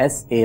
S.A.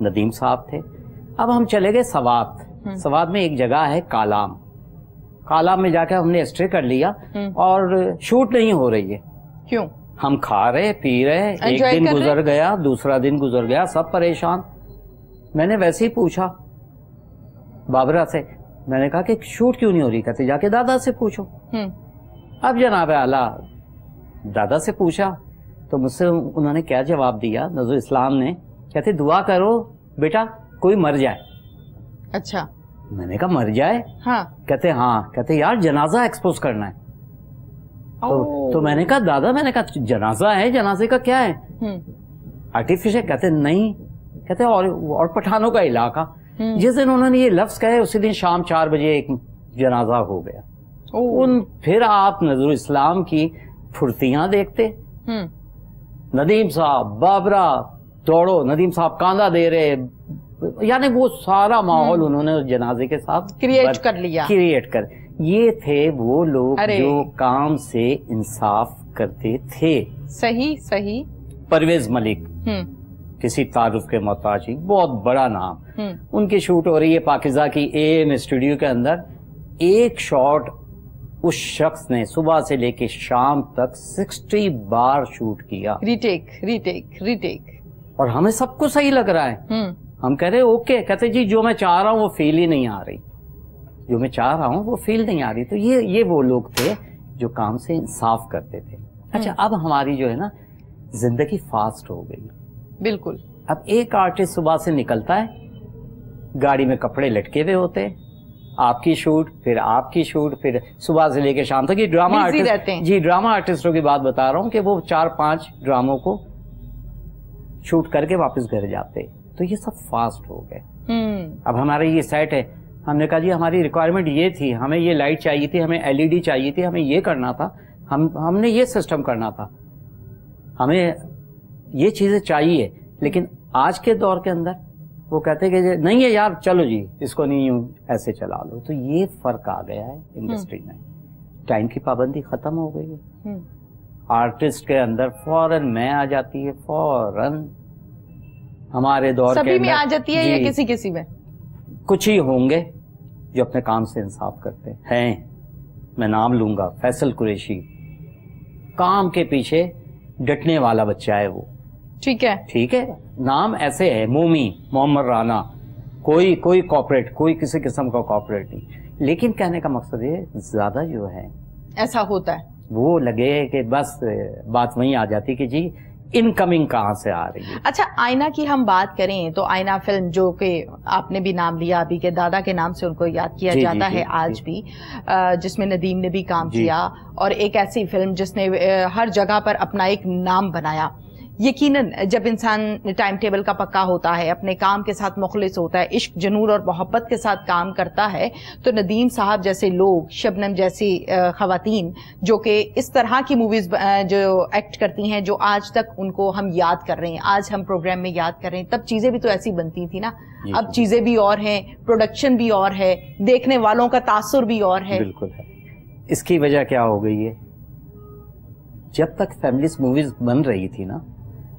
Nadeem صاحب تھے. اب ہم چلے گئے سوات. سوات میں ایک جگہ ہے کالام میں جا کے ہم نے اسٹے کر لیا اور شوٹ نہیں ہو رہی ہے. کیوں؟ ہم کھا رہے پی رہے, ایک دن گزر گیا, دوسرا دن گزر گیا, سب پریشان. میں نے ویسے ہی پوچھا بابرا سے, میں نے کہا کہ شوٹ کیوں نہیں ہو رہی؟ کہتے جا کے دادا سے پوچھو. اب جناب اعلیٰ دادا سے پوچھا تو مجھ سے انہوں نے کیا جواب دیا, نذر اسلام نے, کہتے دعا کرو بیٹا کوئی مر جائے. اچھا. میں نے کہا مر جائے؟ ہاں. کہتے ہاں. کہتے یار جنازہ ایکسپوز کرنا ہے. تو میں نے کہا دادا, میں نے کہا جنازہ ہے, جنازے کا کیا ہے, آرٹیفیشل؟ کہتے نہیں. کہتے اور پٹھانوں کا علاقہ. جس دن انہوں نے یہ لفظ کہے اسی دن شام 4 بجے ایک جنازہ ہو گیا. پھر آپ نذر اسلام کی پھرتیاں دیکھتے, ندیم صاحب بابرا دوڑو, ندیم صاحب کاندھا دے رہے, یعنی وہ سارا ماحول انہوں نے جنازے کے ساتھ کریٹ کر لیا. یہ تھے وہ لوگ جو کام سے انصاف کرتے تھے. صحیح. پرویز ملک کسی تعارف کے محتاج, بہت بڑا نام. ان کی شوٹ ہو رہی ہے پاکیزہ کی اے ایم اسٹوڈیو کے اندر. ایک شاٹ اس شخص نے صبح سے لے کے شام تک 60 بار شوٹ کیا. ریٹیک. اور ہمیں سب کو صحیح لگ رہا ہے. ہم کہہ رہے اوکے. کہتے جی جو میں چاہ رہا ہوں وہ فیل ہی نہیں آ رہی, جو میں چاہ رہا ہوں وہ فیل نہیں آ رہی. تو یہ وہ لوگ تھے جو کام سے انصاف کرتے تھے. اچھا, اب ہماری جو ہے نا زندگی فاسٹ ہو گئی. بالکل. اب ایک آرٹسٹ صبح سے نکلتا ہے, گاڑی میں کپڑے لٹکے ہوئے ہوتے, آپ کی شوٹ, پھر آپ کی شوٹ, پھر صبح سے لے کے شام تک. یہ ڈرامہ آرٹسٹ, جی ڈرامہ آرٹسٹوں کی بات بتا رہا ہوں کہ وہ 4-5 ڈراموں کو شوٹ کر کے واپس گھر جاتے. تو یہ سب فاسٹ ہو گئے. اب ہمارے یہ سیٹ ہے, ہم نے کہا جی ہماری ریکوائرمنٹ یہ تھی, ہمیں یہ لائٹ چاہیے تھی, ہمیں LED چاہیے تھی, ہمیں یہ کرنا تھا, ہم نے یہ سسٹم کرنا تھا, ہمیں یہ چیزیں چاہیے. لیکن آج کے دور کے اندر وہ کہتے کہ نہیں ہے یار, چلو جی اس کو نہیں یوں ایسے چلا لو. تو یہ فرق آ گیا ہے انڈسٹری میں. ٹائم کی پابندی ختم ہو گئی ہے. آرٹسٹ کے اندر فوراً میں آ جاتی ہے, فوراً ہمارے دور کے سبھی میں آ جاتی ہے یا کسی میں؟ کچھ ہی ہوں گے جو اپنے کام سے انصاف کرتے ہیں. میں نام لوں گا, فیصل قریشی, کام کے پیچھے ڈٹنے والا بچہ ہے وہ. ٹھیک ہے, نام ایسے ہے. مومی, محمد رانا, کوئی کارپوریٹ, کوئی کسی قسم کا کارپوریٹ نہیں. لیکن کہنے کا مقصد ہے زیادہ جو ہے ایسا ہوتا ہے, وہ لگے کہ بس بات وہیں آ جاتی کہ جی انکمنگ کہاں سے آ رہی ہے. اچھا, آئینہ کی ہم بات کریں تو آئینہ فلم جو کہ آپ نے بھی نام لیا ابھی کے دادا کے نام سے ان کو یاد کیا جاتا ہے آج بھی, جس میں ندیم نے بھی کام کیا, اور ایک ایسی فلم جس نے ہر جگہ پر اپنا ایک نام بنایا. یقیناً جب انسان ٹائم ٹیبل کا پکا ہوتا ہے, اپنے کام کے ساتھ مخلص ہوتا ہے, عشق جنون اور محبت کے ساتھ کام کرتا ہے, تو ندیم صاحب جیسے لوگ, شبنم جیسی خواتین جو کہ اس طرح کی موویز جو ایکٹ کرتی ہیں, جو آج تک ان کو ہم یاد کر رہے ہیں, آج ہم پروگرام میں یاد کر رہے ہیں. تب چیزیں بھی تو ایسی بنتی تھی نا, اب چیزیں بھی اور ہیں, پروڈکشن بھی اور ہے, دیکھنے والوں کا تاثر بھی اور ہے. بالکل ہے. اس کی وجہ کیا ہو گئی ہے, جب تک فیملیز موویز بن رہی تھی نا,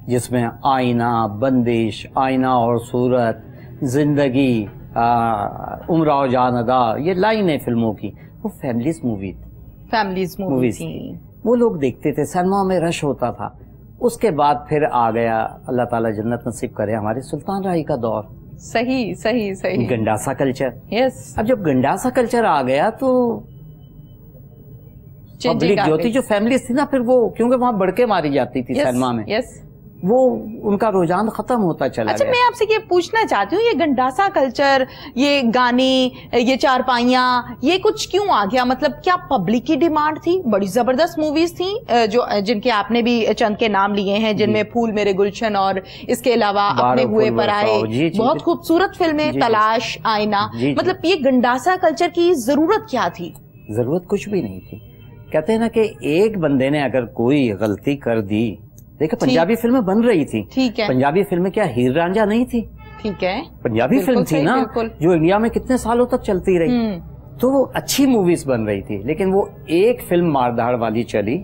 جس میں آئینہ, بندش, آئینہ اور صورت, زندگی, امراؤ جان ادا, یہ لائن ہے فلموں کی, وہ فیملیز موویز تھی. وہ لوگ دیکھتے تھے, سینما میں رش ہوتا تھا. اس کے بعد پھر آ گیا, اللہ تعالیٰ جنت نصیب کرے, ہمارے سلطان راہی کا دور. صحیح. گنڈاسا کلچر. یس. اب جب گنڈاسا کلچر آ گیا تو پبلک جو تھی, جو فیملیز تھی نا, پھر وہ کیونکہ وہاں بڑکے ماری جاتی تھی سینما میں, وہ ان کا رجحان ختم ہوتا چلا گیا. اچھا, میں آپ سے یہ پوچھنا چاہتی ہوں, یہ گنڈاسا کلچر, یہ گانے, یہ چارپائیاں, یہ کچھ کیوں آ گیا؟ مطلب کیا پبلک کی ڈیمانڈ تھی؟ بڑی زبردست موویز تھیں جو جن کے آپ نے بھی چند کے نام لیے ہیں, جن میں پھول میرے گلشن اور اس کے علاوہ اپنے ہوئے پر آئے, بہت خوبصورت فلمیں, تلاش, آئینہ. مطلب یہ گنڈاسا کلچر کی ضرورت کیا تھی؟ ضرورت کچھ بھی نہیں تھی. کہتے ہیں نا کہ ایک بندے نے اگر کوئی غلطی کر دی, دیکھیں پنجابی فلمیں بن رہی تھی, پنجابی فلمیں کیا ہیر رانجھا نہیں تھی؟ ٹھیک ہے, پنجابی فلم تھی نا جو انڈیا میں کتنے سالوں تک چلتی رہی, تو وہ اچھی موویز بن رہی تھی. لیکن وہ ایک فلم مارداڑ والی چلی,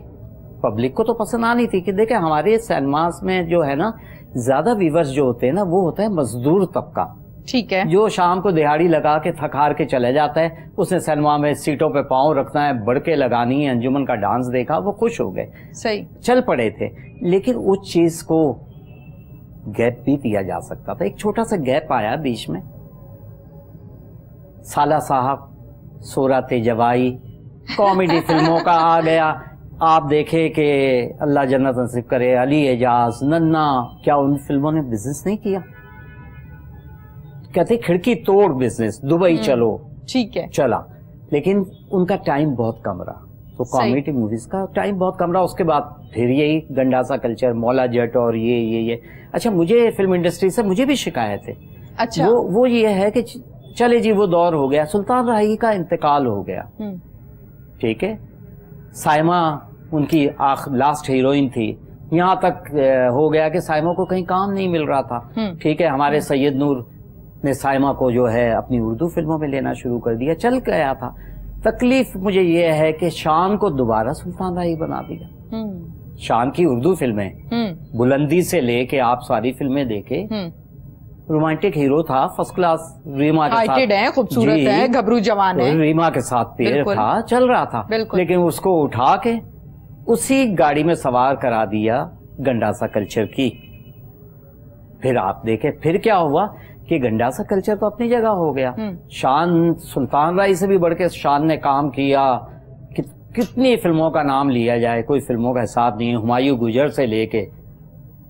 پبلک کو تو پسند آنی تھی کہ دیکھیں ہمارے سینماز میں جو ہے نا زیادہ ویورز جو ہوتے ہیں نا وہ ہوتا ہے مزدور طبقہ. ٹھیک ہے. جو شام کو دہاڑی لگا کے تھک ہار کے چلے جاتا ہے, اس نے سینما میں سیٹوں پہ پاؤں رکھنا ہے, بڑکے لگانی ہے, انجمن کا ڈانس دیکھا, وہ خوش ہو گئے, صحیح چل پڑے تھے. لیکن اس چیز کو گیپ بھی دیا جا سکتا تھا. ایک چھوٹا سا گیپ آیا بیچ میں, سالہ صاحب, سورت جوائی, کامیڈی فلموں کا آ گیا. آپ دیکھیں کہ اللہ جنت نصیب کرے, علی اعجاز, ننا, کیا ان فلموں نے بزنس نہیں کیا؟ کہتے کھڑکی توڑ بزنس, دبئی چلو, ٹھیک ہے, چلا. لیکن ان کا ٹائم بہت کم رہا, تو کامیڈی موویز کا ٹائم بہت کم رہا. اس کے بعد پھر یہی گنڈاسا کلچر, مولا جٹ اور یہ. اچھا, مجھے فلم انڈسٹری سے مجھے بھی شکایت ہے. اچھا, وہ یہ ہے کہ چلے جی وہ دور ہو گیا, سلطان راہی کا انتقال ہو گیا, ٹھیک ہے, سائمہ ان کی لاسٹ ہیروئن تھی, یہاں تک ہو گیا کہ سائمہ کو کہیں کام نہیں مل رہا تھا, ٹھیک ہے. ہمارے سید نور نے سائمہ کو جو ہے اپنی اردو فلموں میں لینا شروع کر دیا, چل گیا تھا. تکلیف مجھے یہ ہے کہ شان کو دوبارہ سلطان راہی بنا دیا. شان کی اردو فلمیں بلندی سے لے کے آپ ساری فلمیں دیکھے, رومانٹک ہیرو تھا, فرسٹ کلاس, ریما کے ساتھ خوبصورت ہے, گھبرو جوان ہے, ریما کے ساتھ پیر تھا, چل رہا تھا. لیکن اس کو اٹھا کے اسی گاڑی میں سوار کرا دیا گنڈاسا کلچر کی. پھر آپ دیکھیں پھر کیا ہوا کہ گنڈاسا کلچر تو اپنی جگہ ہو گیا. شان, سلطان راہی سے بھی بڑھ کے شان نے کام کیا. کتنی فلموں کا نام لیا جائے, کوئی فلموں کا حساب نہیں ہے. ہمایوں گجر سے لے کے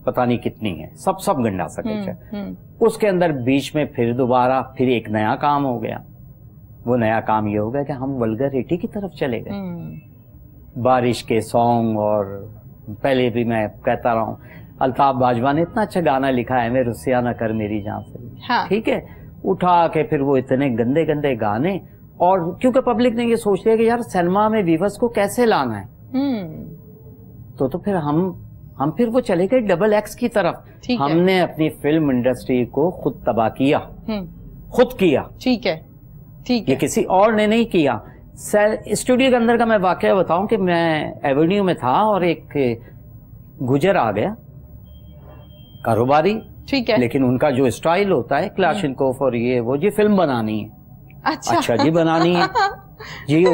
پتہ نہیں کتنی ہے, سب گنڈاسا کلچر. اس کے اندر بیچ میں پھر دوبارہ پھر ایک نیا کام ہو گیا. وہ نیا کام یہ ہو گیا کہ ہم ولگریٹی کی طرف چلے گئے. بارش کے سانگ, اور پہلے بھی میں کہتا رہا ہوں الطاف باجوہ نے اتنا اچھا گانا لکھا ہے, میں رسیا نہ کر میری جان سے, ٹھیک ہے. اٹھا کے پھر وہ اتنے گندے گندے گانے, اور کیونکہ پبلک نے یہ سوچ لیا کہ یار سینما میں ویورز کو کیسے لانا ہے, تو پھر ہم پھر وہ چلے گئے ڈبل ایکس کی طرف. ہم نے اپنی فلم انڈسٹری کو خود تباہ کیا, خود کیا, ٹھیک ہے, یہ کسی اور نے نہیں کیا. اسٹوڈیو کے اندر کا میں واقعہ بتاؤں کہ میں ایونیو میں تھا اور ایک گجر آ گیا, کاروباری, ٹھیک ہے, لیکن ان کا جو اسٹائل ہوتا ہے کلاشنکوف اور یہ وہ, جی فلم بنانی ہے. اچھا جی بنانی ہے, جی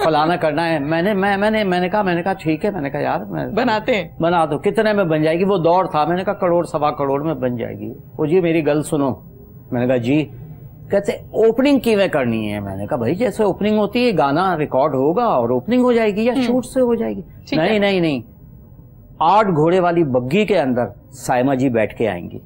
فلانا کرنا ہے. میں نے کہا ٹھیک ہے, میں نے کہا یار بناتے ہیں, بنا دو, کتنے میں بن جائے گی؟ وہ دور تھا, میں نے کہا کروڑ سوا کروڑ میں بن جائے گی. وہ جی میری گل سنو, میں نے کہا جی. کہتے اوپننگ کیویں کرنی ہے؟ میں نے کہا بھائی جیسے اوپننگ ہوتی ہے گانا ریکارڈ ہوگا اور اوپننگ ہو جائے گی, یا شوٹ سے ہو جائے گی. نہیں, 8 گھوڑے والی بگی کے اندر سائمہ جی بیٹھ کے آئیں گی,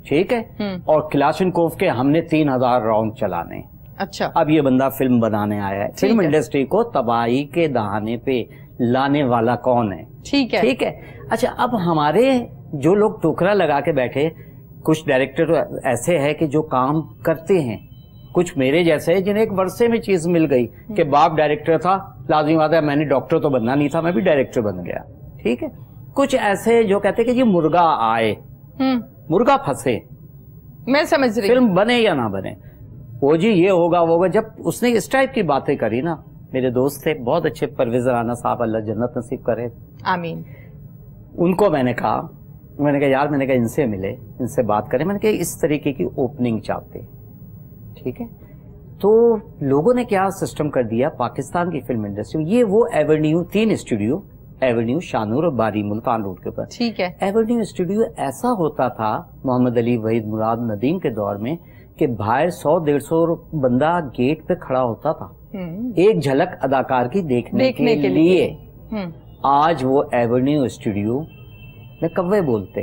ٹھیک ہے, اور کلاشنکوف کے ہم نے 3000 راؤنڈ چلانے. اچھا, اب یہ بندہ فلم بنانے آیا ہے. فلم انڈسٹری کو تباہی کے دہانے پہ لانے والا کون ہے؟ ٹھیک ہے. اچھا, اب ہمارے جو لوگ ٹوکرا لگا کے بیٹھے, کچھ ڈائریکٹر ایسے ہے کہ جو کام کرتے ہیں, کچھ میرے جیسے جنہیں ایک ورثے میں چیز مل گئی کہ باپ ڈائریکٹر تھا, لازمی بات ہے میں نے ڈاکٹر تو بننا نہیں تھا, میں بھی ڈائریکٹر بن گیا, ٹھیک ہے. کچھ ایسے جو کہتے کہ جی مرغا آئے, مرغا پھنسے, میں سمجھ رہی, فلم بنے یا نہ بنے, وہ جی یہ ہوگا وہ ہوگا. جب اس نے اس ٹائپ کی باتیں کری نا, میرے دوست تھے بہت اچھے, پرویز رانا صاحب, اللہ جنت نصیب کرے, آمین. ان کو میں نے کہا یار, میں نے کہا ان سے ملے, ان سے بات کریں. میں نے کہا اس طریقے کی اوپننگ چاہتے, ٹھیک ہے. تو لوگوں نے کیا سسٹم کر دیا پاکستان کی فلم انڈسٹری, یہ وہ ایونیو, 3 اسٹوڈیو, ایونیو, شانور اور باری, ملتان روڈ کے اوپر, ٹھیک ہے. ایونیو اسٹوڈیو ایسا ہوتا تھا محمد علی, وحید مراد, ندیم کے دور میں کہ باہر 100-150 بندہ گیٹ پہ کھڑا ہوتا تھا ایک جھلک اداکار کی دیکھنے کے لیے. آج وہ ایونیو اسٹوڈیو میں کوے بولتے,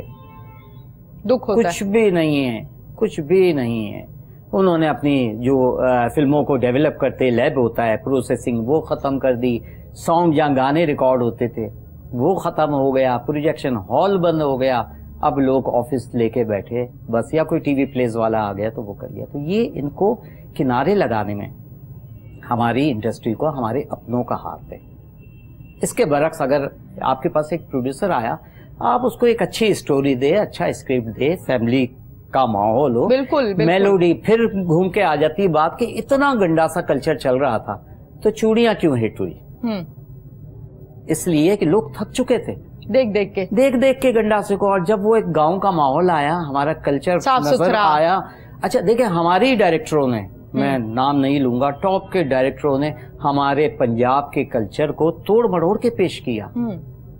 دکھ ہوتا ہے, کچھ بھی نہیں ہے, کچھ بھی نہیں ہے. انہوں نے اپنی جو فلموں کو ڈیولپ کرتے لیب ہوتا ہے, پروسیسنگ, وہ ختم کر دی. سانگ جہاں گانے ریکارڈ ہوتے تھے وہ ختم ہو گیا, پروجیکشن ہال بند ہو گیا. اب لوگ آفس لے کے بیٹھے بس, یا کوئی ٹی وی پلیز والا آ گیا تو وہ کر لیا. تو یہ ان کو کنارے لگانے میں ہماری انڈسٹری کو, ہمارے اپنوں کا ہاتھ ہے. اس کے برعکس اگر آپ کے پاس ایک پروڈیوسر آیا, آپ اس کو ایک اچھی اسٹوری دے, اچھا اسکرپٹ دے, فیملی کا ماحول ہو, بالکل میلوڈی, پھر گھوم کے آ جاتی بات کہ اتنا گنڈاسا کلچر چل رہا تھا تو چوڑیاں کیوں ہٹ ہوئی؟ اس لیے کہ لوگ تھک چکے تھے. دیکھ دیکھ کے گنڈاسے کو. اور جب وہ ایک گاؤں کا ماحول آیا, ہمارا کلچر نظر آیا. اچھا دیکھیں, ہماری ڈائریکٹروں نے, میں نام نہیں لوں گا, ٹاپ کے ڈائریکٹروں نے ہمارے پنجاب کے کلچر کو توڑ مڑوڑ کے پیش کیا.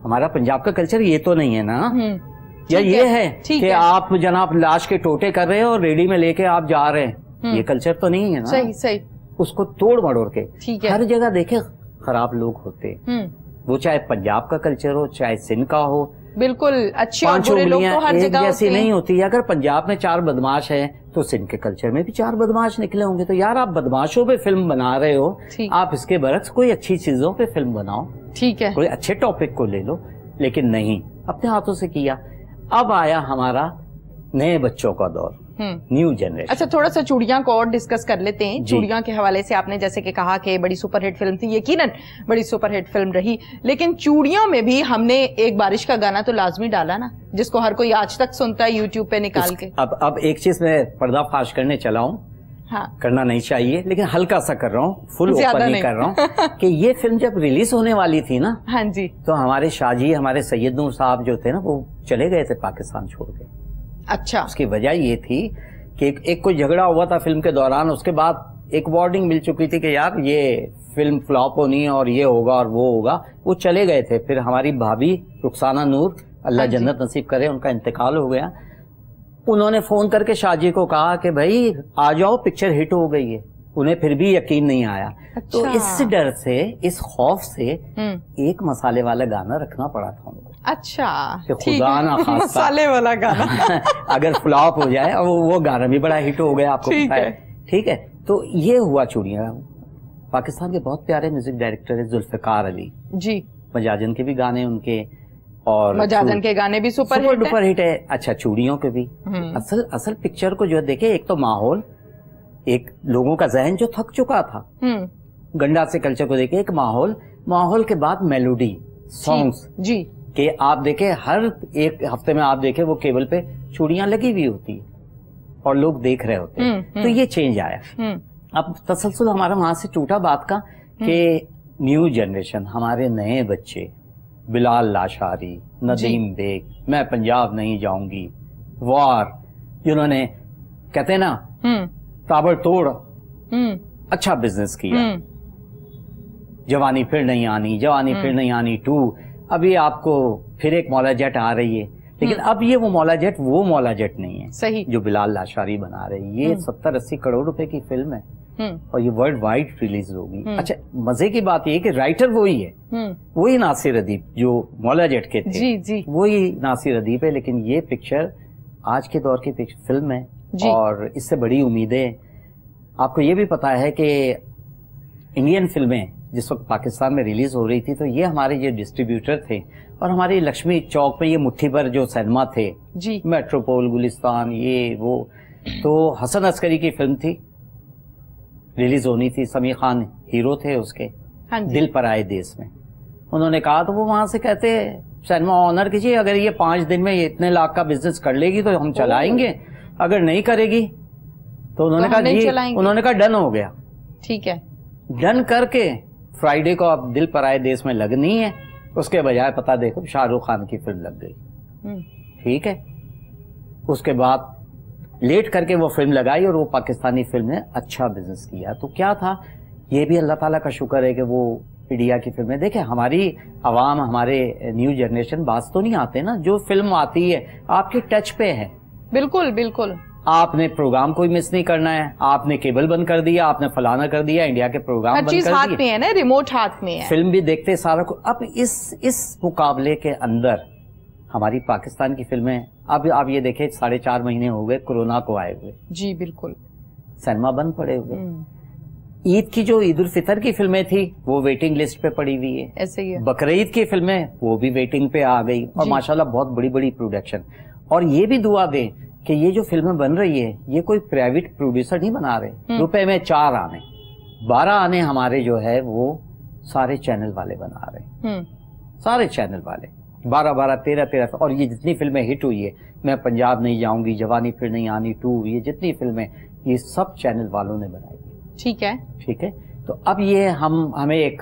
ہمارا پنجاب کا کلچر یہ تو نہیں ہے نا, یا یہ ہے کہ آپ جناب لاش کے ٹوٹے کر رہے ہیں اور ریڈی میں لے کے آپ جا رہے ہیں, یہ کلچر تو نہیں ہے نا. صحیح صحیح. اس کو توڑ مڑوڑ کے ہر جگہ دیکھیں خراب لوگ ہوتے, وہ چاہے پنجاب کا کلچر ہو چاہے سندھ کا ہو, بالکل اچھے اور برے لوگ تو ہر جگہ ایسی نہیں ہوتی. اگر پنجاب میں 4 بدماش ہیں تو سندھ کے کلچر میں بھی 4 بدماش نکلے ہوں گے. تو یار آپ بدماشوں پہ فلم بنا رہے ہو, آپ اس کے برعکس کوئی اچھی چیزوں پہ فلم بناؤ, ٹھیک ہے, کوئی اچھے ٹاپک کو لے لو. لیکن نہیں, اپنے ہاتھوں سے کیا. اب آیا ہمارا نئے بچوں کا دور, نیو جنریشن. اچھا تھوڑا سا چوڑیاں کو اور ڈسکس کر لیتے ہیں. چوڑیاں کے حوالے سے آپ نے جیسے کہ کہا کہ بڑی سپر ہٹ فلم تھی, یقیناً بڑی سپر ہٹ فلم رہی, لیکن چوڑیوں میں بھی ہم نے ایک بارش کا گانا تو لازمی ڈالا نا, جس کو ہر کوئی آج تک سنتا ہے یوٹیوب پہ نکال کے. اب ایک چیز میں پردہ فاش کرنے چلا ہوں, کرنا نہیں چاہیے لیکن ہلکا سا کر رہا ہوں, فل اوپن نہیں کر رہا ہوں, کہ یہ فلم جب ریلیز ہونے والی تھی نا, ہاں جی, تو ہمارے شاہ جی, ہمارے سید نور صاحب جو تھے نا, وہ چلے گئے تھے پاکستان چھوڑ کے. اچھا. اس کی وجہ یہ تھی کہ ایک کوئی جھگڑا ہوا تھا فلم کے دوران, اس کے بعد ایک وارننگ مل چکی تھی کہ یار یہ فلم فلاپ ہونی ہے اور یہ ہوگا اور وہ ہوگا. وہ چلے گئے تھے. پھر ہماری بھابھی رخسانہ نور, اللہ جنت نصیب کرے, ان کا انتقال ہو گیا. انہوں نے فون کر کے شاہ جی کو کہا کہ بھائی آ جاؤ, پکچر ہٹ ہو گئی ہے. انہیں پھر بھی یقین نہیں آیا. تو اس ڈر سے, اس خوف سے ایک مسالے والا گانا رکھنا پڑا تھا ان کو. اچھا, کہ خدا نہ خاصا مسالے والا گانا اگر فلاپ ہو جائے. اور وہ گانا بھی بڑا ہٹ ہو گیا, آپ کو پتا ہے. ٹھیک ہے, تو یہ ہوا چوڑیاں. پاکستان کے بہت پیارے میوزک ڈائریکٹر ہیں ذوالفقار علی جی, مجاجن کے بھی گانے ان کے, اور مجاجن کے گانے بھی سپر ہٹ ہے. اچھا چوڑیوں کے بھی. اصل پکچر کو جو دیکھے, ایک تو ماحول, ایک لوگوں کا ذہن جو تھک چکا تھا گنڈا سے کلچر کو دیکھے, ایک ماحول کے بعد میلوڈی سانگز جی, کہ آپ دیکھیں ہر ایک ہفتے میں آپ دیکھیں وہ کیبل پہ چوڑیاں لگی ہوئی ہوتی اور لوگ دیکھ رہے ہوتے ہیں. تو یہ چینج آیا. اب تسلسل ہمارا وہاں سے ٹوٹا بات کا, کہ نیو جنریشن, ہمارے نئے بچے, بلال لاشاری, ندیم بیگ, میں پنجاب نہیں جاؤں گی, وار, جنہوں نے کہتے ہیں نا تابڑ توڑ اچھا بزنس کیا. جوانی پھر نہیں آنی, جوانی پھر نہیں آنی 2, ابھی آپ کو پھر ایک مولا جٹ آ رہی ہے. لیکن اب یہ وہ مولا جٹ نہیں ہے صحیح جو بلال لاشاری بنا رہے. یہ 70-80 کروڑ روپے کی فلم ہے, اور یہ ورلڈ وائڈ ریلیز ہوگی. اچھا مزے کی بات یہ کہ رائٹر وہی ہے, وہی ناصر ادیب جو مولا جٹ کے تھے, وہی ناصر ادیب ہے. لیکن یہ پکچر آج کے دور کی فلم ہے, اور اس سے بڑی امیدیں. آپ کو یہ بھی پتا ہے کہ انڈین فلمیں جس وقت پاکستان میں ریلیز ہو رہی تھی, تو یہ ہمارے یہ ڈسٹریبیوٹر تھے, اور ہماری لکشمی چوک پہ یہ مٹھی پر جو سینما تھے, میٹروپول, گلستان, یہ وہ. تو حسن عسکری کی فلم تھی, ریلیز ہونی تھی, سمیع خان ہیرو تھے اس کے, دل پر آئے دیس میں. انہوں نے کہا, تو وہ وہاں سے کہتے سینما آنر کیجیے, اگر یہ 5 دن میں یہ اتنے لاکھ کا بزنس کر لے گی تو ہم چلائیں گے, اگر نہیں کرے گی تو انہوں نے کہا جی, انہوں نے کہا ڈن ہو گیا. ٹھیک ہے, ڈن کر کے فرائیڈے کو اب دل پر آئے دیس میں لگنی ہے, اس کے بجائے پتا دیکھو شاہ رخ خان کی فلم لگ گئی. ٹھیک ہے, اس کے بعد لیٹ کر کے وہ فلم لگائی, اور وہ پاکستانی فلم نے اچھا بزنس کیا. تو کیا تھا, یہ بھی اللہ تعالیٰ کا شکر ہے کہ وہ انڈیا کی فلمیں. دیکھیں ہماری عوام, ہمارے نیو جنریشن باز تو نہیں آتے نا, جو فلم آتی ہے آپ کے ٹچ پہ ہے. بالکل بالکل, آپ نے پروگرام کوئی مس نہیں کرنا ہے, آپ نے کیبل بند کر دیا, آپ نے فلانا کر دیا, انڈیا کے پروگرام بند کر دیا, ہاتھ میں ہے نا, ریموٹ ہاتھ میں ہے, فلم بھی دیکھتے سارا کو. اب اس مقابلے کے اندر ہماری پاکستان کی فلمیں, اب آپ یہ دیکھیں 4.5 مہینے ہو گئے کورونا کو آئے ہوئے. جی بالکل, سینما بند پڑے ہوئے. عید کی جو عید الفطر کی فلمیں تھی وہ ویٹنگ لسٹ پہ پڑی ہوئی ہے, ایسے ہی. بقرعید کی فلمیں وہ بھی ویٹنگ پہ آ گئی, اور ماشاءاللہ بہت بڑی بڑی پروڈکشن. اور یہ بھی دعا دیں کہ یہ جو فلمیں بن رہی ہے یہ کوئی پرائیویٹ پروڈیوسر نہیں بنا رہے, روپے میں 4 آنے 12 آنے ہمارے جو ہے وہ سارے چینل والے بنا رہے, سارے چینل والے 12 13. اور یہ جتنی فلمیں ہٹ ہوئی ہے, میں پنجاب نہیں جاؤں گی, جوانی پھر نہیں آنی 2, یہ جتنی فلمیں, یہ سب چینل والوں نے بنائی ہے. ٹھیک ہے, ٹھیک ہے. تو اب یہ ہمیں ایک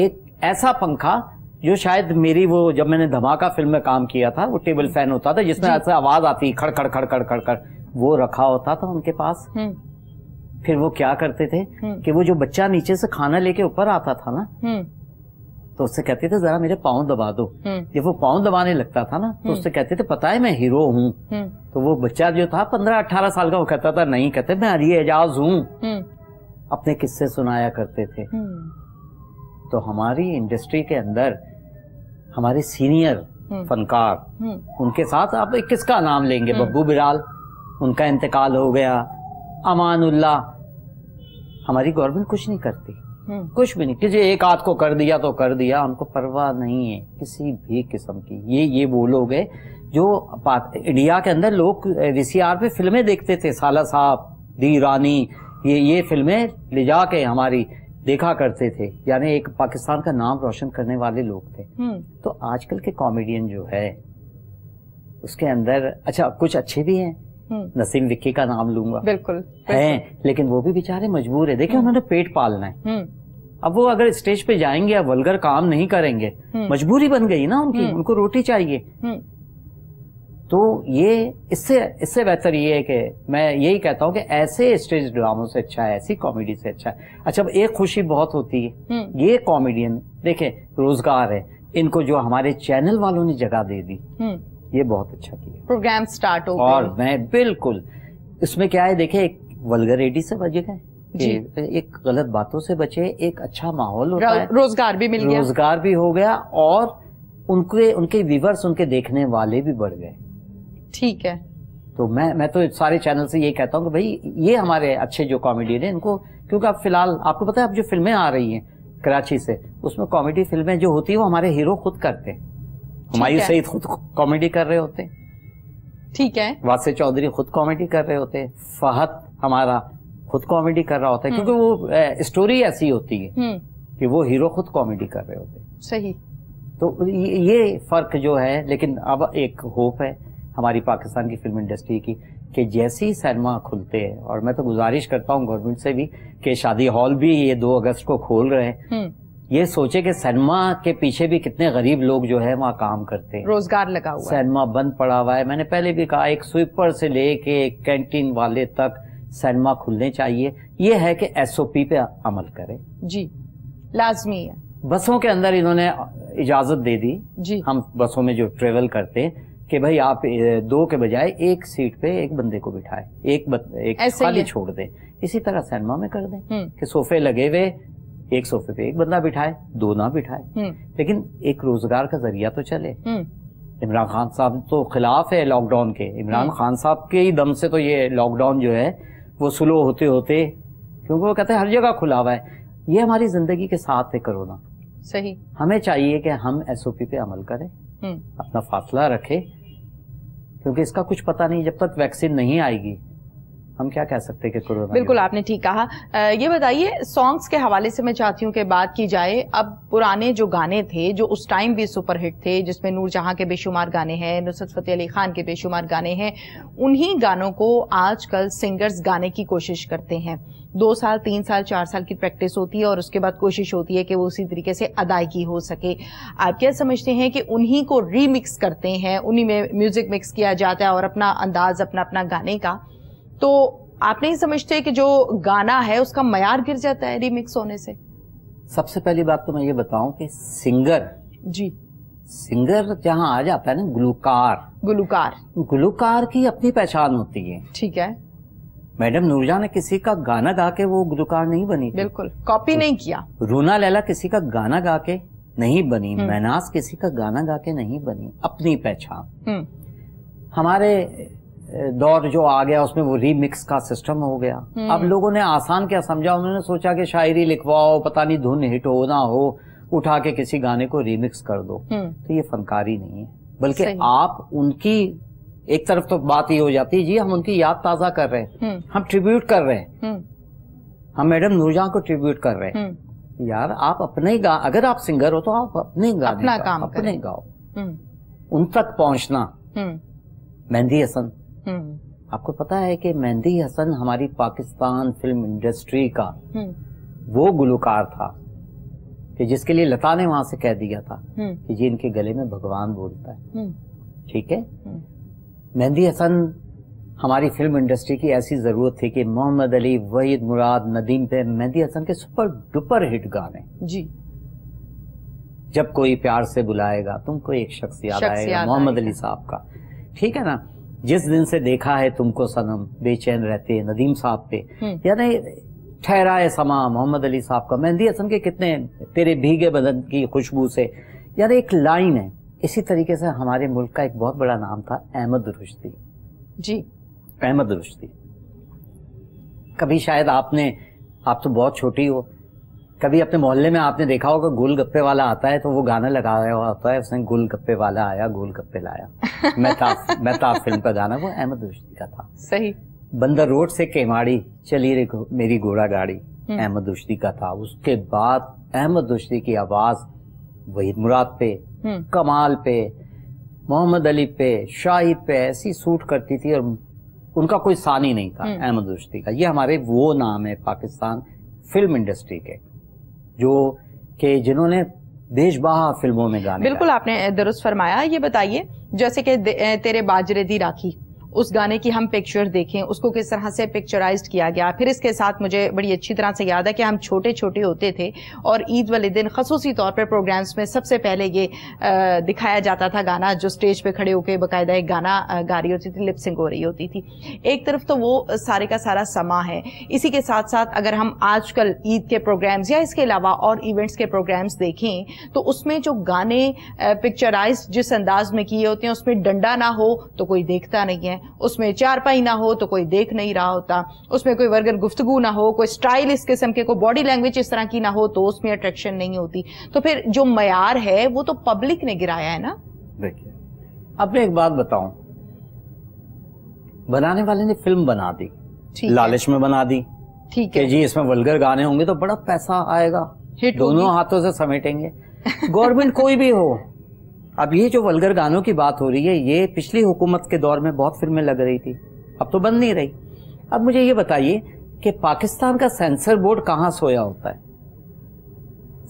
ایک ایسا پنکھا جو شاید میری وہ جب میں نے دھماکہ فلم میں کام کیا تھا وہ ٹیبل فین ہوتا تھا جس میں ایسے آواز آتی کھڑ کھڑ کھڑ کھڑ کھڑ کھڑ, وہ رکھا ہوتا تھا ان کے پاس. پھر وہ کیا کرتے تھے کہ وہ جو بچہ نیچے سے کھانا لے کے اوپر آتا تھا نا تو اس سے کہتے تھے ذرا میرے پاؤں دبا دو. جب وہ پاؤں دبانے لگتا تھا نا تو اس سے کہتے تھے پتا ہے میں ہیرو ہوں. تو وہ بچہ جو تھا 15-18 سال کا وہ کہتا تھا نہیں, کہتے میں علی اعجاز ہوں. اپنے قصے سنایا کرتے تھے. تو ہماری انڈسٹری کے اندر ہمارے سینئر فنکار ان کے ساتھ آپ کس کا نام لیں گے؟ ببو برال, ان کا انتقال ہو گیا. امان اللہ. ہماری گورنمنٹ کچھ نہیں کرتی, کچھ بھی نہیں. کسی ایک آدھ کو کر دیا تو کر دیا, ان کو پرواہ نہیں ہے کسی بھی قسم کی. یہ وہ لوگ ہیں جو انڈیا کے اندر لوگ وی سی آر پہ فلمیں دیکھتے تھے, سالہ صاحب, دی رانی, یہ فلمیں لے جا کے ہماری دیکھا کرتے تھے. یعنی ایک پاکستان کا نام روشن کرنے والے لوگ تھے. تو آج کل کے کامیڈین جو ہے اس کے اندر اچھا کچھ اچھے بھی ہیں, نسیم وکی کا نام لوں گا, بالکل ہیں, لیکن وہ بھی بیچارے مجبور ہیں. دیکھیں انہوں نے پیٹ پالنا ہے. اب وہ اگر اسٹیج پہ جائیں گے ولگر کام نہیں کریں گے, مجبوری بن گئی نا ان کی, ان کو روٹی چاہیے. تو یہ اس سے بہتر یہ ہے کہ میں یہی کہتا ہوں کہ ایسے اسٹیج ڈراموں سے اچھا ہے, ایسی کامیڈی سے اچھا ہے. اچھا ایک خوشی بہت ہوتی ہے, یہ کامیڈین دیکھیں روزگار ہے ان کو جو ہمارے چینل والوں نے جگہ دے دی, یہ بہت اچھا کیا. پروگرام سٹارٹ ہو گئے اور میں بالکل اس میں کیا ہے دیکھیں ایک ولگریٹی سے بچ گئے, ایک غلط باتوں سے بچے, ایک اچھا ماحول ہوتا ہے, روزگار بھی مل گیا, روزگار بھی ہو گیا, اور ان کے ویورز, ان کے دیکھنے والے بھی بڑھ گئے. ٹھیک ہے. تو میں تو سارے چینل سے یہ کہتا ہوں کہ بھائی یہ ہمارے اچھے جو کامیڈین ہیں ان کو, کیونکہ اب فی الحال آپ کو پتا ہے اب جو فلمیں آ رہی ہیں کراچی سے, اس میں کامیڈی فلمیں جو ہوتی ہیں وہ ہمارے ہیرو خود کرتے ہیں. ہمایوں سعید خود کامیڈی کر رہے ہوتے ہیں, ٹھیک ہے, واسع چودھری خود کامیڈی کر رہے ہوتے ہیں, فہد ہمارا خود کامیڈی کر رہا ہوتا ہے, کیونکہ وہ اسٹوری ایسی ہوتی ہے کہ وہ ہیرو خود کامیڈی کر رہے ہوتے ہیں. صحیح. تو یہ فرق جو ہے, لیکن اب ایک ہوپ ہے ہماری پاکستان کی فلم انڈسٹری کی کہ جیسے ہی سینما کھلتے ہیں, اور میں تو گزارش کرتا ہوں گورنمنٹ سے بھی کہ شادی ہال بھی یہ 2 اگست کو کھول رہے ہیں, یہ سوچے کہ سینما کے پیچھے بھی کتنے غریب لوگ جو ہے وہاں کام کرتے ہیں, روزگار لگا ہوا ہے. سینما بند پڑا ہوا ہے. میں نے پہلے بھی کہا ایک سویپر سے لے کے ایک کینٹین والے تک سینما کھلنے چاہیے. یہ ہے کہ ایس او پی پہ عمل کرے. جی لازمی ہے. بسوں کے اندر انہوں نے اجازت دے دی, جی ہم بسوں میں جو ٹریول کرتے ہیں کہ بھائی آپ 2 کے بجائے ایک سیٹ پہ ایک بندے کو بٹھائے, ایک خالی چھوڑ دیں. اسی طرح سینما میں کر دیں کہ صوفے لگے ہوئے, ایک صوفے پہ ایک بندہ بٹھائے, 2 نہ بٹھائے, لیکن ایک روزگار کا ذریعہ تو چلے. عمران خان صاحب تو خلاف ہے لاک ڈاؤن کے. عمران خان صاحب کے ہی دم سے تو یہ لاک ڈاؤن جو ہے وہ سلو ہوتے ہوتے, کیونکہ وہ کہتے ہیں ہر جگہ کھلا ہوا ہے. یہ ہماری زندگی کے ساتھ ہے کرونا. صحیح. ہمیں چاہیے کہ ہم ایس او پی پہ عمل کریں, اپنا فاصلہ رکھیں, کیونکہ اس کا کچھ پتہ نہیں, جب تک ویکسین نہیں آئے گی ہم کیا کہہ سکتے کہ کورونا. بالکل آپ نے ٹھیک کہا. یہ بتائیے سانگز کے حوالے سے میں چاہتی ہوں کہ بات کی جائے. اب پرانے جو گانے تھے جو اس ٹائم بھی سپر ہٹ تھے, جس میں نور جہاں کے بے شمار گانے ہیں, نصرت فتح علی خان کے بے شمار گانے ہیں, انہی گانوں کو آج کل سنگرز گانے کی کوشش کرتے ہیں. 2 سال 3 سال 4 سال کی پریکٹس ہوتی ہے اور اس کے بعد کوشش ہوتی ہے کہ وہ اسی طریقے سے ادائیگی ہو سکے. آپ کیا سمجھتے ہیں کہ انہی کو ری مکس کرتے ہیں, انہی میں میوزک مکس کیا جاتا ہے اور اپنا انداز اپنا گانے کا, تو آپ نہیں سمجھتے کہ جو گانا ہے اس کا معیار گر جاتا ہے ری مکس ہونے سے؟ سب سے پہلی بات تو میں یہ بتاؤں کہ سنگر جہاں آ جاتا ہے نا, گلوکار کی اپنی پہچان ہوتی ہے. ٹھیک ہے. میڈم نورجہاں نے کسی کا گانا گا کے وہ گلوکار نہیں بنی, بالکل کاپی نہیں کیا. رونا لیلا کسی کا گانا گا کے نہیں بنی, میناز کسی کا گانا گا کے نہیں بنی, اپنی پہچان. ہمارے دور جو آ گیا اس میں وہ ری مکس کا سسٹم ہو گیا. اب لوگوں نے آسان کیا سمجھا, انہوں نے سوچا کہ شاعری لکھواؤ, پتہ نہیں دھن ہٹ ہو نہ ہو, اٹھا کے کسی گانے کو ری مکس کر دو. تو یہ فنکاری نہیں ہے, بلکہ آپ ان کی ایک طرف تو بات یہ ہو جاتی ہے جی ہم ان کی یاد تازہ کر رہے ہیں, ہم ٹریبیوٹ کر رہے ہیں, ہم میڈم نورجہاں کو ٹریبیوٹ کر رہے ہیں. یار آپ اپنے اگر آپ سنگر ہو تو آپ اپنے گانے گاؤ. ان تک پہنچنا. مہندی حسن, آپ کو پتا ہے کہ مہندی حسن ہماری پاکستان فلم انڈسٹری کا وہ گلوکار تھا کہ جس کے لیے لتا نے وہاں سے کہہ دیا تھا کہ یہ ان کے گلے میں بھگوان بولتا ہے. ٹھیک ہے. مہندی حسن ہماری فلم انڈسٹری کی ایسی ضرورت تھی کہ محمد علی، وحید مراد، ندیم پہ مہندی حسن کے سپر ڈپر ہٹ گانے. جی. جب کوئی پیار سے بلائے گا تم کو ایک شخص یاد آئے گا، محمد علی صاحب کا. ٹھیک ہے نا. جس دن سے دیکھا ہے تم کو صنم، بے چین رہتے، ندیم صاحب پہ. یعنی ٹھہرائے سما، محمد علی صاحب کا. مہندی حسن کے کتنے، تیرے بھیگے بدن کی خوشبو سے. یعنی ایک لائن ہے. اسی طریقے سے ہمارے ملک کا ایک بہت بڑا نام تھا احمد رشدی. جی. احمد رشدی. کبھی شاید آپ تو بہت چھوٹی ہو، کبھی اپنے محلے میں آپ نے دیکھا ہوگا گول گپے والا آتا ہے تو وہ گانا لگا رہا ہوتا ہے، اس نے گول گپے والا آیا گول گپے لایا. مہتاب فلم کا گانا وہ احمد رشدی کا تھا. صحیح. بندر روڈ سے کیماڑی چلی رے میری گھوڑا گاڑی احمد رشدی کا تھا. اس کے بعد احمد رشدی کی آواز وحید مراد پہ، کمال پہ، محمد علی پہ، شاہد پہ ایسی سوٹ کرتی تھی، اور ان کا کوئی ثانی نہیں تھا احمد رشدی کا. یہ ہمارے وہ نام ہے پاکستان فلم انڈسٹری کے جو کہ جنہوں نے بیش بہا فلموں میں گانے. بالکل آپ نے درست فرمایا. یہ بتائیے جیسے کہ تیرے باجرے دی راکھی، اس گانے کی ہم پکچر دیکھیں، اس کو کس طرح سے پکچرائزڈ کیا گیا. پھر اس کے ساتھ مجھے بڑی اچھی طرح سے یاد ہے کہ ہم چھوٹے چھوٹے ہوتے تھے اور عید والے دن خصوصی طور پر پروگرامز میں سب سے پہلے یہ دکھایا جاتا تھا گانا، جو سٹیج پہ کھڑے ہو کے باقاعدہ ایک گانا گا رہی ہوتی تھی، لپ سنگ ہو رہی ہوتی تھی. ایک طرف تو وہ سارے کا سارا سما ہے. اسی کے ساتھ ساتھ اگر ہم آج کل عید کے پروگرامز یا اس کے علاوہ اور ایونٹس کے پروگرامز دیکھیں تو اس میں جو گانے پکچرائزڈ جس انداز میں کیے ہوتے ہیں، اس میں ڈنڈا نہ ہو تو کوئی دیکھتا نہیں ہے، اس میں چار پائی نہ ہو تو کوئی دیکھ نہیں رہا ہوتا، اس میں کوئی ورگر گفتگو نہ ہو، کوئی سٹائل اس قسم کے، کوئی باڈی لینگویج اس طرح کی نہ ہو تو اس میں اٹریکشن نہیں ہوتی. تو پھر جو معیار ہے وہ تو پبلک نے گرایا ہے نا. دیکھیے اب میں ایک بات بتاؤں، بنانے والے نے فلم بنا دی، لالچ میں بنا دی. ٹھیک ہے جی، اس میں ولگر گانے ہوں گے تو بڑا پیسہ آئے گا، دونوں ہاتھوں سے سمیٹیں گے. گورنمنٹ کوئی بھی ہو، اب یہ جو ولگر گانوں کی بات ہو رہی ہے، یہ پچھلی حکومت کے دور میں بہت فلمیں لگ رہی تھی، اب تو بند نہیں رہی. اب مجھے یہ بتائیے کہ پاکستان کا سینسر بورڈ کہاں سویا ہوتا ہے؟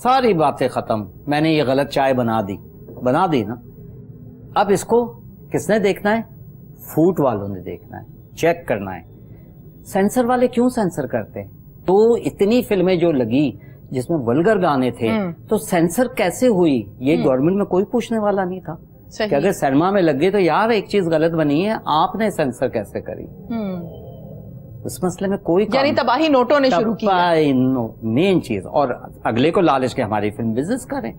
ساری باتیں ختم، میں نے یہ غلط چائے بنا دی نا. اب اس کو کس نے دیکھنا ہے؟ فوڈ والوں نے دیکھنا ہے، چیک کرنا ہے. سینسر والے کیوں سینسر کرتے ہیں؟ تو اتنی فلمیں جو لگی جس میں ولگر گانے تھے تو سینسر کیسے ہوئی؟ یہ گورنمنٹ میں کوئی پوچھنے والا نہیں تھا کہ اگر سینما میں لگ گئی تو یار ایک چیز غلط بنی ہے، آپ نے سینسر کیسے کری؟ اس مسئلے میں کوئی یعنی تباہی نوٹوں نے شروع کی مین چیز، اور اگلے کو لالچ کے ہماری فلم بزنس کریں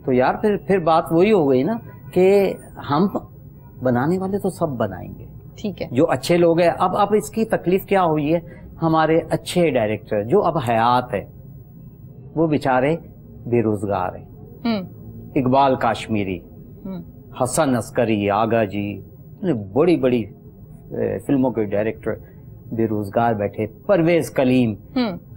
تو یار پھر بات وہی ہو گئی نا کہ ہم بنانے والے تو سب بنائیں گے، ٹھیک ہے، جو اچھے لوگ ہیں. اب اس کی تکلیف کیا ہوئی ہے؟ ہمارے اچھے ڈائریکٹر جو اب حیات ہے وہ بیچارے بے روزگار ہیں. اقبال کاشمیری، حسن عسکری، آغا جی، بڑی بڑی فلموں کے ڈائریکٹر بے روزگار بیٹھے. پرویز کلیم،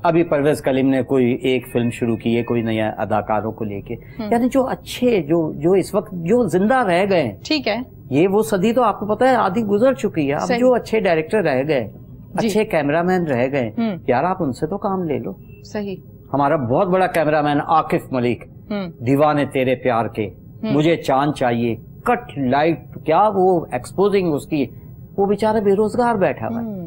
ابھی پرویز کلیم نے کوئی ایک فلم شروع کی ہے کوئی نیا اداکاروں کو لے کے. یعنی جو اچھے جو اس وقت جو زندہ رہ گئے، ٹھیک ہے، یہ وہ صدی تو آپ کو پتا ہے آدھی گزر چکی ہے. اب جو اچھے ڈائریکٹر رہ گئے، اچھے کیمرہ مین رہ گئے، یار آپ ان سے تو کام لے لو. صحیح. ہمارا بہت بڑا کیمرہ مین عاقف ملک، دیوانے تیرے پیار کے، مجھے چاند چاہیے، کٹ لائٹ، کیا وہ ایکسپوزنگ اس کی، وہ بیچارہ بے روزگار بیٹھا ہوا ہے.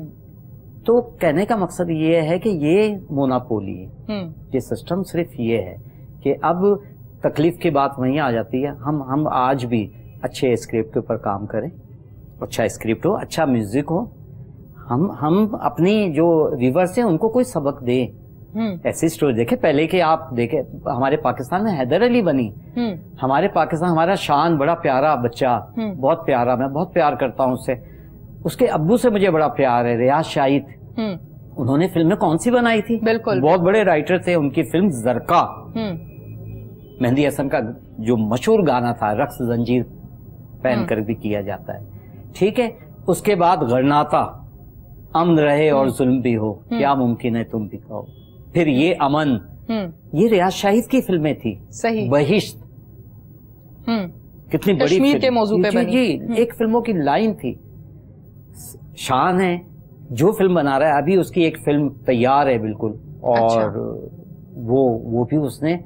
تو کہنے کا مقصد یہ ہے کہ یہ موناپولی ہے، یہ سسٹم صرف یہ ہے کہ اب تکلیف کی بات وہیں آ جاتی ہے. ہم آج بھی اچھے اسکرپٹ کے اوپر کام کریں، اچھا اسکرپٹ ہو، اچھا میوزک ہو، ہم اپنی جو ویورز ہیں ان کو کوئی سبق دیں. ایسی سٹوری دیکھیں پہلے کہ آپ دیکھیں ہمارے پاکستان میں حیدر علی بنی، ہمارے پاکستان، ہمارا شان بڑا پیارا بچہ، بہت پیارا، میں بہت پیار کرتا ہوں اس سے. اس کے ابو سے مجھے بڑا پیار ہے، ریاض شاہد. انہوں نے فلمیں کون سی بنائی تھی؟ بالکل، بہت بڑے رائٹر تھے. ان کی فلم زرقا، مہندی حسن کا جو مشہور گانا تھا، رقص زنجیر پہن کر بھی کیا جاتا ہے، ٹھیک ہے. اس کے بعد غرناطہ، امن رہے اور ظلم بھی ہو، کیا ممکن ہے تم بھی کہو. پھر یہ امن، یہ ریاض شاہد کی فلمیں تھی. صحیح. بہشت، کتنی بڑی کشمیر کے موضوع پہ بنی، جی ایک فلموں کی لائن تھی. شان ہے جو فلم بنا رہا ہے، ابھی اس کی ایک فلم تیار ہے بالکل، اور وہ بھی اس نے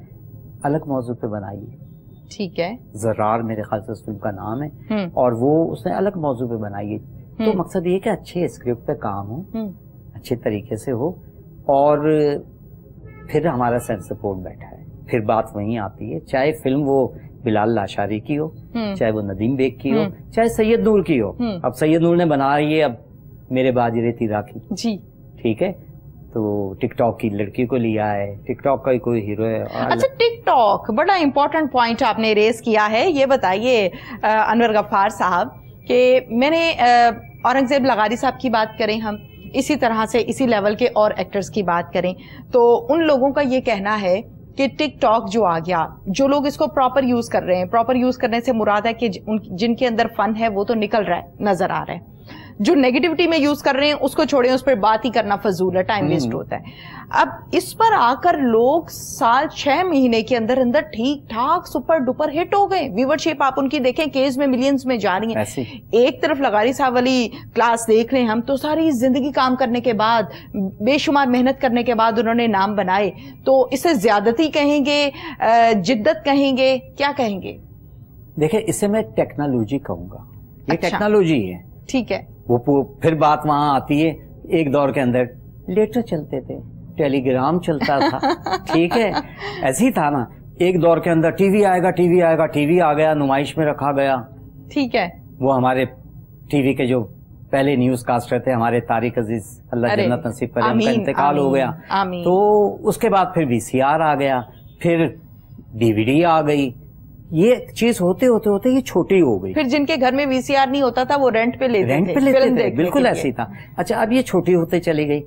الگ موضوع پہ بنائی ہے. ٹھیک ہے. زرار میرے خیال سے اس فلم کا نام ہے, اور وہ اس نے الگ موضوع پہ بنائی ہے. تو مقصد یہ کہ اچھے اسکرپٹ پہ کام ہو, اچھے طریقے سے ہو, اور پھر ہمارا سینس سپورٹ بیٹھا ہے. پھر بات وہیں آتی ہے, چاہے فلم وہ بلال لاشاری کی ہو, چاہے وہ ندیم بیگ کی ہو, چاہے سید نور کی ہو. اب سید نور نے بنا رہی ہے اب میرے باجی ریتی راکھی جی, ٹھیک ہے, تو ٹک ٹاک کی لڑکی کو لیا ہے, ٹک ٹاک کا کوئی ہیرو ہے. اچھا, ٹک ٹاک بڑا امپورٹنٹ پوائنٹ آپ نے ریز کیا ہے. یہ بتائیے انور غفار صاحب کہ میں نے اورنگزیب لغاری صاحب کی بات کریں, ہم اسی طرح سے اسی لیول کے اور ایکٹرز کی بات کریں, تو ان لوگوں کا یہ کہنا ہے کہ ٹک ٹاک جو آ گیا, جو لوگ اس کو پراپر یوز کر رہے ہیں, پراپر یوز کرنے سے مراد ہے کہ جن کے اندر فن ہے وہ تو نکل رہا ہے, نظر آ رہا ہے. جو نیگیٹیوٹی میں یوز کر رہے ہیں اس کو چھوڑیں, اس پر بات ہی کرنا فضول ہے, ٹائم ویسٹ ہوتا ہے. اب اس پر آ کر لوگ سال 6 مہینے کے اندر اندر ٹھیک ٹھاک سپر ڈپر ہٹ ہو گئے. ویورشپ آپ ان کی دیکھیں کیز میں ملینز میں جا رہی ہیں. ایک طرف لغاری صاحب والی کلاس دیکھ رہے ہیں ہم, تو ساری زندگی کام کرنے کے بعد, بے شمار محنت کرنے کے بعد انہوں نے نام بنائے, تو اسے زیادتی کہیں گے, جدت کہیں گے, کیا کہیں گے؟ دیکھیں اسے میں ٹیکنالوجی کہوں گا, یہ ٹیکنالوجی ہے. ٹھیک ہے. وہ پھر بات وہاں آتی ہے, ایک دور کے اندر لیٹر چلتے تھے, ٹیلی گرام چلتا تھا, ٹھیک ہے, ایسے ہی تھا نا. ایک دور کے اندر ٹی وی آئے گا, ٹی وی آئے گا, ٹی وی آ گیا, نمائش میں رکھا گیا. ٹھیک ہے. وہ ہمارے ٹی وی کے جو پہلے نیوز کاسٹر تھے ہمارے طارق عزیز, اللہ جنت نصیب کرے, ان کا انتقال ہو گیا. تو اس کے بعد پھر وی سی آر آ گیا, پھر ڈی وی ڈی آ گئی. یہ چیز ہوتے ہوتے ہوتے یہ چھوٹی ہو گئی. پھر جن کے گھر میں وی سی آر نہیں ہوتا تھا وہ رینٹ پہ لیتے تھے, بالکل ایسے ہی تھا. اچھا, اب یہ چھوٹی ہوتے چلی گئی.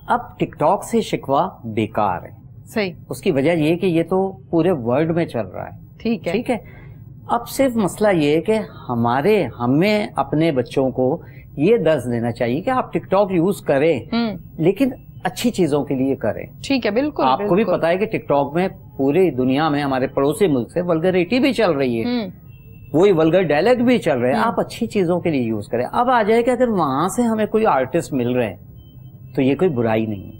اب ٹک ٹاک سے شکوا بیکار ہے. صحیح. اس کی وجہ یہ کہ یہ تو پورے ورلڈ میں چل رہا ہے. ٹھیک ہے, ٹھیک ہے. اب صرف مسئلہ یہ ہے کہ ہمیں اپنے بچوں کو یہ درس دینا چاہیے کہ آپ ٹک ٹاک یوز کریں, لیکن اچھی چیزوں کے لیے کریں. ٹھیک ہے, بالکل. آپ کو بھی پتا ہے کہ ٹک ٹاک میں پوری دنیا میں ہمارے پڑوسی ملک سے ولگریٹی بھی چل رہی ہے, وہی ولگر ڈائلیکٹ بھی چل رہے ہیں. آپ اچھی چیزوں کے لیے یوز کریں. اب آ جائے کہ اگر وہاں سے ہمیں کوئی آرٹسٹ مل رہے ہیں تو یہ کوئی برائی نہیں ہے,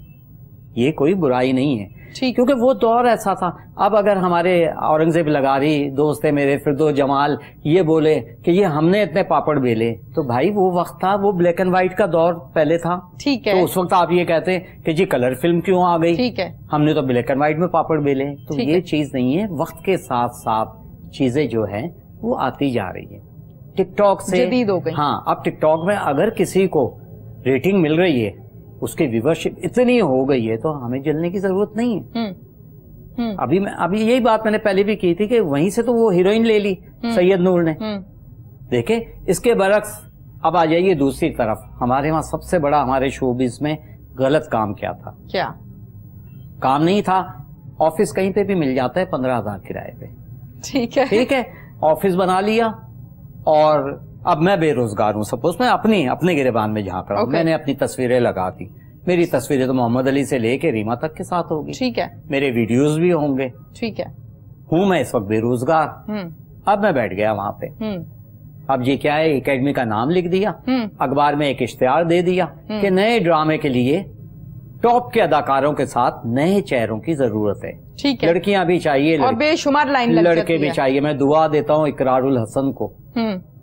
یہ کوئی برائی نہیں ہے, کیونکہ وہ دور ایسا تھا. اب اگر ہمارے اورنگزیب لغاری دوست ہے میرے فردوس جمال یہ بولے کہ یہ ہم نے اتنے پاپڑ بیلے, تو بھائی وہ وقت تھا, وہ بلیک اینڈ وائٹ کا دور پہلے تھا. ٹھیک ہے. تو اس وقت آپ یہ کہتے ہیں کہ جی کلر فلم کیوں آ گئی, ٹھیک ہے, ہم نے تو بلیک اینڈ وائٹ میں پاپڑ بیلے. تو یہ چیز نہیں ہے. وقت کے ساتھ ساتھ چیزیں جو ہیں وہ آتی جا رہی ہیں. ٹک ٹاک سے جدید ہو گئی. ہاں, اب ٹک ٹاک میں اگر کسی کو ریٹنگ مل رہی ہے, اس کی ویورشپ اتنی ہو گئی ہے, تو ہمیں جلنے کی ضرورت نہیں ہے. ابھی یہی بات میں نے پہلے بھی کی تھی کہ وہیں سے تو وہ ہیروئن لے لی سید نور نے. دیکھیں اس کے برعکس اب آ جائیے دوسری طرف. ہمارے وہاں سب سے بڑا ہمارے شوبز میں غلط کام کیا تھا؟ کیا کام نہیں تھا؟ آفس کہیں پہ بھی مل جاتا ہے 15,000 کرائے پہ. ٹھیک ہے, ٹھیک ہے, آفس بنا لیا, اور اب میں بے روزگار ہوں. سپوز میں اپنے گریبان میں جھانک رہا ہوں, میں نے اپنی تصویریں لگا دی. میری تصویریں تو محمد علی سے لے کے ریما تک کے ساتھ ہوگی. ٹھیک ہے. میرے ویڈیوز بھی ہوں گے. ٹھیک ہے. ہوں میں اس وقت بے روزگار. اب میں بیٹھ گیا وہاں پہ. اب یہ کیا ہے, اکیڈمی کا نام لکھ دیا, اخبار میں ایک اشتہار دے دیا کہ نئے ڈرامے کے لیے ٹاپ کے اداکاروں کے ساتھ نئے چہروں کی ضرورت ہے. ٹھیک ہے. لڑکیاں بھی چاہیے اور بے شمار لائن لڑکے بھی چاہیے. میں دعا دیتا ہوں اقرار الحسن کو,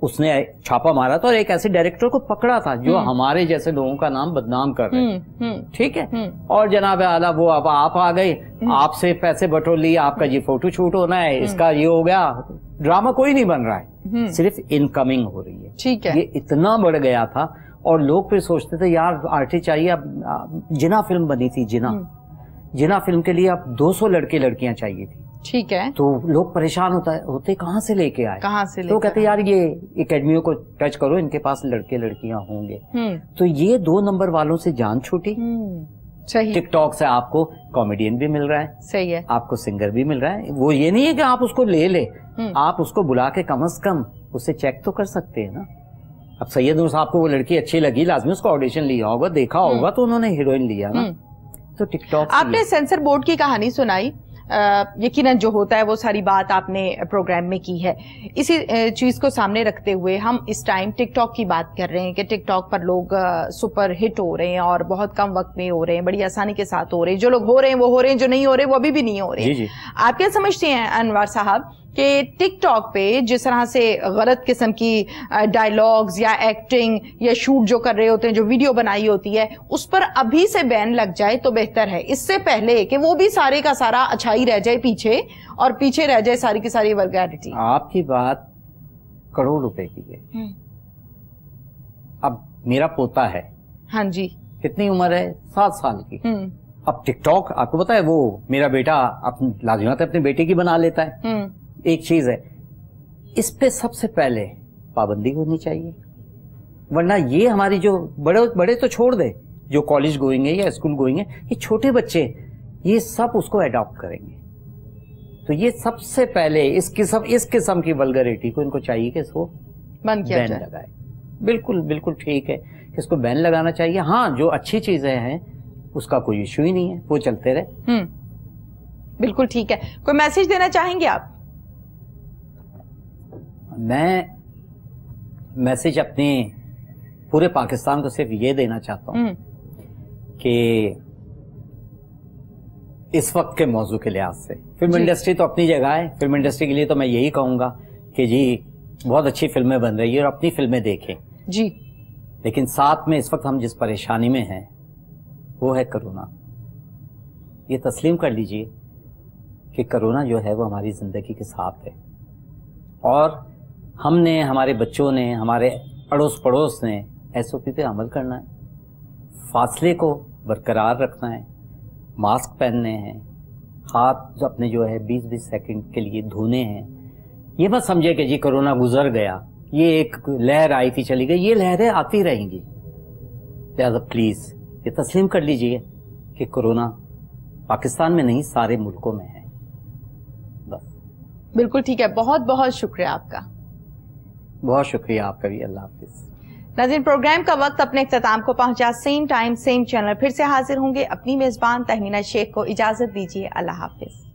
اس نے چھاپا مارا تھا اور ایک ایسے ڈائریکٹر کو پکڑا تھا جو ہمارے جیسے لوگوں کا نام بدنام کر رہے. ٹھیک ہے. اور جناب اعلیٰ وہ اب آپ آ گئے, آپ سے پیسے بٹور لیے, آپ کا جی فوٹو شوٹ ہونا ہے, اس کا یہ ہو گیا. ڈرامہ کوئی نہیں بن رہا ہے, صرف انکمنگ ہو رہی ہے. ٹھیک ہے. یہ اتنا بڑھ گیا تھا, اور لوگ پھر سوچتے تھے یار آرٹسٹ چاہیے. اب جنا فلم بنی تھی, جنا فلم کے لیے اب 200 لڑکے لڑکیاں چاہیے تھی. ٹھیک ہے. تو لوگ پریشان ہوتے کہاں سے لے کے آئے, کہاں سے, تو کہتے یار یہ اکیڈمیوں کو ٹچ کرو, ان کے پاس لڑکے لڑکیاں ہوں گے. تو یہ 2 نمبر والوں سے جان چھوٹی. ٹک ٹاک سے آپ کو کامیڈین بھی مل رہا ہے, صحیح ہے, آپ کو سنگر بھی مل رہا ہے. وہ یہ نہیں ہے کہ آپ اس کو لے آپ اس کو بلا کے کم از کم اسے چیک تو کر سکتے ہیں نا. اب سید نور صاحب کو وہ لڑکی اچھی لگی, لازمی اس کو آڈیشن لیا ہوگا, دیکھا ہوگا, تو انہوں نے ہیروئن لیا نا. تو ٹک ٹاک, آپ نے سینسر بورڈ کی کہانی سنائی, یقیناً جو ہوتا ہے وہ ساری بات آپ نے پروگرام میں کی ہے. اسی چیز کو سامنے رکھتے ہوئے ہم اس ٹائم ٹک ٹاک کی بات کر رہے ہیں کہ ٹک ٹاک پر لوگ سپر ہٹ ہو رہے ہیں اور بہت کم وقت میں ہو رہے ہیں, بڑی آسانی کے ساتھ ہو رہے ہیں. جو لوگ ہو رہے ہیں وہ ہو رہے ہیں, جو نہیں ہو رہے وہ ابھی بھی نہیں ہو رہے. جی. آپ کیا سمجھتے ہیں انور صاحب کہ ٹک ٹاک پہ جس طرح سے غلط قسم کی ڈائلاگز یا ایکٹنگ یا شوٹ جو کر رہے ہوتے ہیں, جو ویڈیو بنائی ہوتی ہے, اس پر ابھی سے بین لگ جائے تو بہتر ہے, اس سے پہلے کہ وہ بھی سارے کا سارا اچھائی رہ جائے پیچھے اور پیچھے رہ جائے ساری کی ساری ولگیرٹی؟ آپ کی بات کروڑ روپے کی ہے. اب میرا پوتا ہے, ہاں جی, کتنی عمر ہے؟ 7 سال کی. اب ٹک ٹاک آپ کو پتا ہے, وہ میرا بیٹا لازمات اپنے بیٹے کی بنا لیتا ہے. ایک چیز ہے, اس پہ سب سے پہلے پابندی ہونی چاہیے, ورنہ یہ ہماری جو بڑے تو چھوڑ دے, جو کالج گوئنگ ہے یا اسکول گوئنگ ہے, یہ چھوٹے بچے یہ سب اس کو اڈاپٹ کریں گے. تو یہ سب سے پہلے اس قسم کی ولگریٹی کو ان کو چاہیے کہ اس کو بین لگائے. بالکل ٹھیک ہے کہ اس کو بین لگانا چاہیے. ہاں, جو اچھی چیزیں ہیں اس کا کوئی ایشو ہی نہیں ہے, وہ چلتے رہے. بالکل ٹھیک ہے. کوئی میسج دینا چاہیں گے آپ؟ میں میسج اپنے پورے پاکستان کو صرف یہ دینا چاہتا ہوں کہ اس وقت کے موضوع کے لحاظ سے فلم انڈسٹری تو اپنی جگہ ہے. فلم انڈسٹری کے لیے تو میں یہی کہوں گا کہ جی بہت اچھی فلمیں بن رہی ہیں اور اپنی فلمیں دیکھیں جی, لیکن ساتھ میں اس وقت ہم جس پریشانی میں ہیں وہ ہے کرونا. یہ تسلیم کر لیجئے کہ کرونا جو ہے وہ ہماری زندگی کے ساتھ ہے, اور ہم نے, ہمارے بچوں نے, ہمارے اڑوس پڑوس نے SOP پہ عمل کرنا ہے. فاصلے کو برقرار رکھنا ہے, ماسک پہننے ہیں, ہاتھ اپنے جو ہے 20 سیکنڈ کے لیے دھونے ہیں. یہ مت سمجھے کہ جی کرونا گزر گیا, یہ ایک لہر آئی تھی چلی گئی, یہ لہریں آتی رہیں گی. لہٰذا پلیز یہ تسلیم کر لیجئے کہ کرونا پاکستان میں نہیں سارے ملکوں میں ہے. بس بالکل ٹھیک ہے. بہت بہت شکریہ آپ کا. بہت شکریہ آپ کا بھی. اللہ حافظ. ناظرین, پروگرام کا وقت اپنے اختتام کو پہنچا. سیم ٹائم سیم چینل پھر سے حاضر ہوں گے. اپنی میزبان تہمینہ شیخ کو اجازت دیجیے. اللہ حافظ.